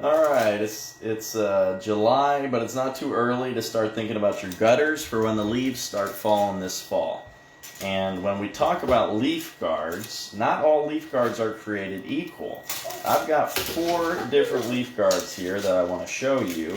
All right, it's July, but it's not too early to start thinking about your gutters for when the leaves start falling this fall. And when we talk about leaf guards, not all leaf guards are created equal. I've got 4 different leaf guards here that I want to show you.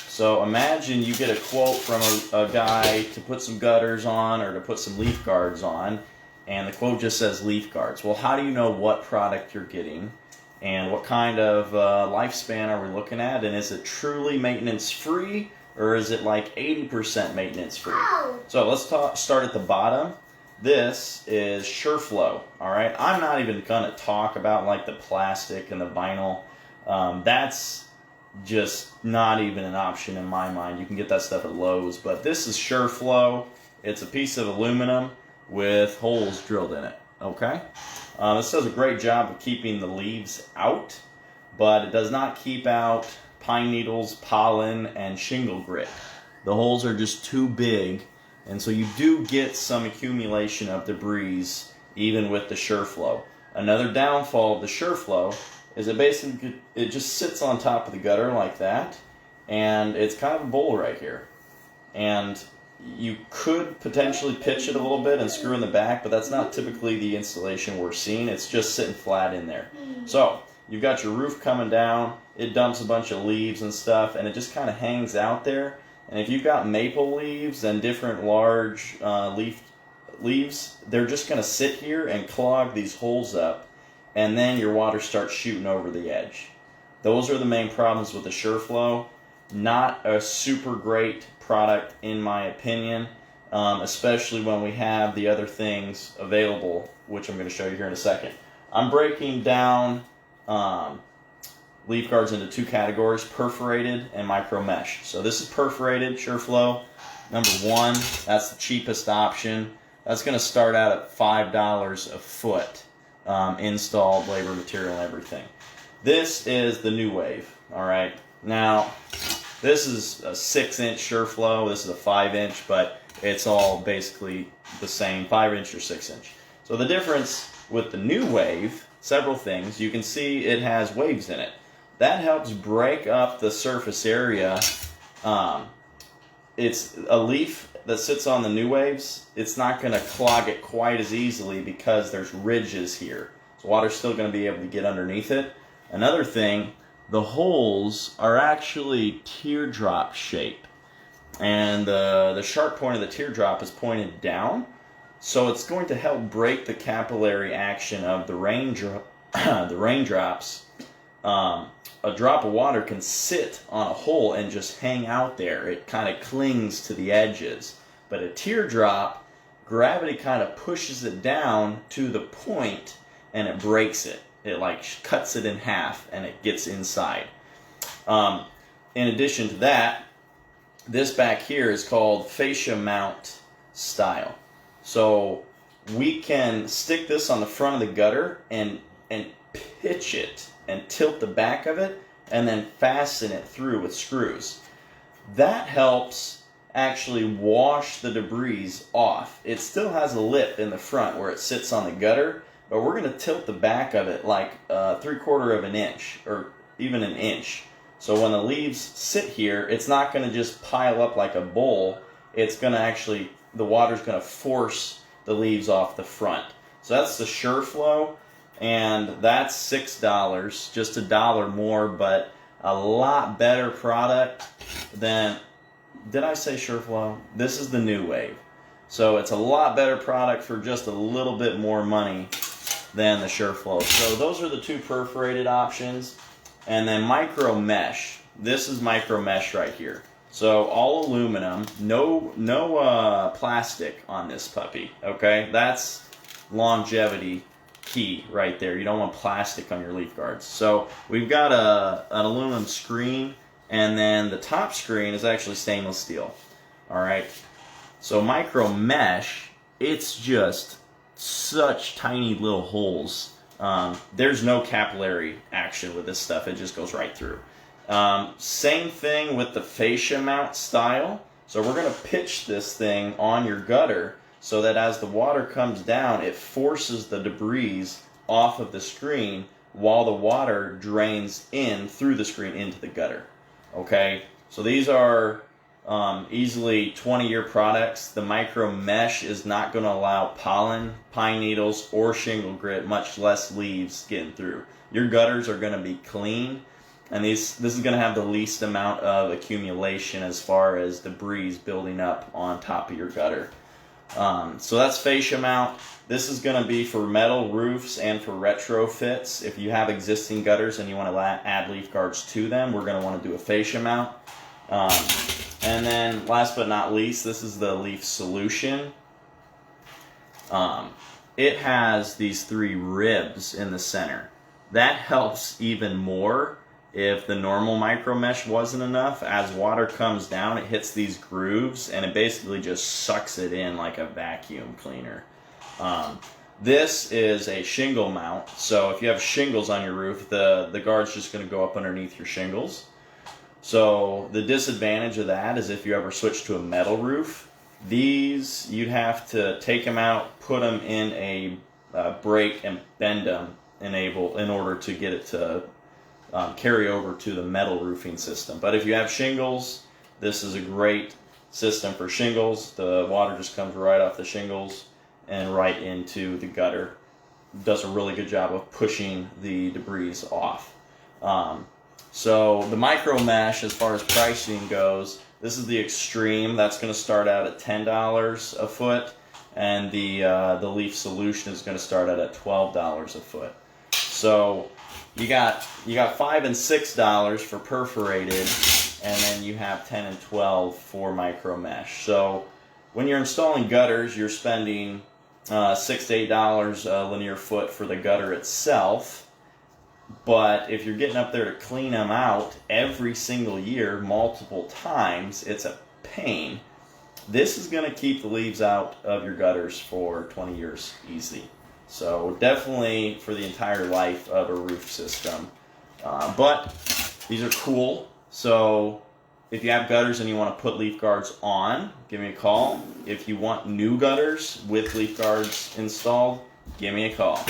So imagine you get a quote from a guy to put some gutters on or to put some leaf guards on, and the quote just says leaf guards. Well, how do you know what product you're getting? And what kind of lifespan are we looking at? And is it truly maintenance free, or is it like 80% maintenance free? So let's start at the bottom. This is SureFlow. All right, I'm not even gonna talk about like the plastic and the vinyl. That's just not even an option in my mind. You can get that stuff at Lowe's, but this is SureFlow. It's a piece of aluminum with holes drilled in it. Okay. This does a great job of keeping the leaves out, but it does not keep out pine needles, pollen, and shingle grit. The holes are just too big, and so you do get some accumulation of debris even with the SureFlow. Another downfall of the SureFlow is it just sits on top of the gutter like that, and it's kind of a bowl right here. And you could potentially pitch it a little bit and screw in the back, but that's not typically the installation we're seeing. It's just sitting flat in there. So you've got your roof coming down, it dumps a bunch of leaves and stuff, and it just kind of hangs out there. And if you've got maple leaves and different large leaves, they're just going to sit here and clog these holes up, and then your water starts shooting over the edge. Those are the main problems with the SureFlow. Not a super great product in my opinion, especially when we have the other things available, which I'm going to show you here in a second. I'm breaking down leaf guards into 2 categories, perforated and micro mesh. So this is perforated SureFlow. Number 1, that's the cheapest option. That's going to start out at $5 a foot, installed, labor, material, and everything. This is the new wave. All right, now this is a 6-inch SureFlow. This is a 5-inch, but it's all basically the same, 5-inch or 6-inch. So the difference with the new wave, several things. You can see it has waves in it. That helps break up the surface area. It's a leaf that sits on the new waves. It's not going to clog it quite as easily because there's ridges here. So water's still going to be able to get underneath it. Another thing, the holes are actually teardrop shape, and the sharp point of the teardrop is pointed down, so it's going to help break the capillary action of the raindrops. A drop of water can sit on a hole and just hang out there. It kind of clings to the edges, but a teardrop, gravity kind of pushes it down to the point and it breaks it. It like cuts it in half and it gets inside. In addition to that, this back here is called fascia mount style. So we can stick this on the front of the gutter and pitch it and tilt the back of it and then fasten it through with screws. That helps actually wash the debris off. It still has a lip in the front where it sits on the gutter, but we're going to tilt the back of it like 3/4 of an inch or even an inch. So when the leaves sit here, it's not going to just pile up like a bowl. It's going to actually, the water's going to force the leaves off the front. So that's the SureFlow, and that's $6, just $1 more, but a lot better product than, did I say SureFlow? This is the new wave. So it's a lot better product for just a little bit more money than the SureFlow. So those are the 2 perforated options. And then micro mesh. This is micro mesh right here. So all aluminum, no plastic on this puppy. Okay, that's longevity key right there. You don't want plastic on your leaf guards. So we've got an aluminum screen, and then the top screen is actually stainless steel. All right. So micro mesh, it's just such tiny little holes. There's no capillary action with this stuff. It just goes right through. Same thing with the fascia mount style. So we're going to pitch this thing on your gutter so that as the water comes down, it forces the debris off of the screen while the water drains in through the screen into the gutter. Okay, so these are easily 20-year products. The micro mesh is not going to allow pollen, pine needles, or shingle grit, much less leaves, getting through. Your gutters are going to be clean, and this is going to have the least amount of accumulation as far as debris building up on top of your gutter. So that's fascia mount. This is going to be for metal roofs and for retrofits. If you have existing gutters and you want to add leaf guards to them, we're going to want to do a fascia mount. And then last but not least, this is the leaf solution. It has these 3 ribs in the center. That helps even more if the normal micro mesh wasn't enough. As water comes down, it hits these grooves and it basically just sucks it in like a vacuum cleaner. This is a shingle mount, so if you have shingles on your roof, the guard's just going to go up underneath your shingles. So the disadvantage of that is if you ever switch to a metal roof, these you'd have to take them out, put them in a brake and bend them in order to get it to carry over to the metal roofing system. But if you have shingles, this is a great system for shingles. The water just comes right off the shingles and right into the gutter. Does a really good job of pushing the debris off. So the micro mesh, as far as pricing goes, this is the extreme. That's going to start out at $10 a foot, and the leaf solution is going to start out at $12 a foot. So you got $5 and $6 for perforated, and then you have 10 and 12 for micro mesh. So when you're installing gutters, you're spending $6 to $8 a linear foot for the gutter itself. But if you're getting up there to clean them out every single year, multiple times, it's a pain. This is going to keep the leaves out of your gutters for 20 years easy. So definitely for the entire life of a roof system. But these are cool. So if you have gutters and you want to put leaf guards on, give me a call. If you want new gutters with leaf guards installed, give me a call.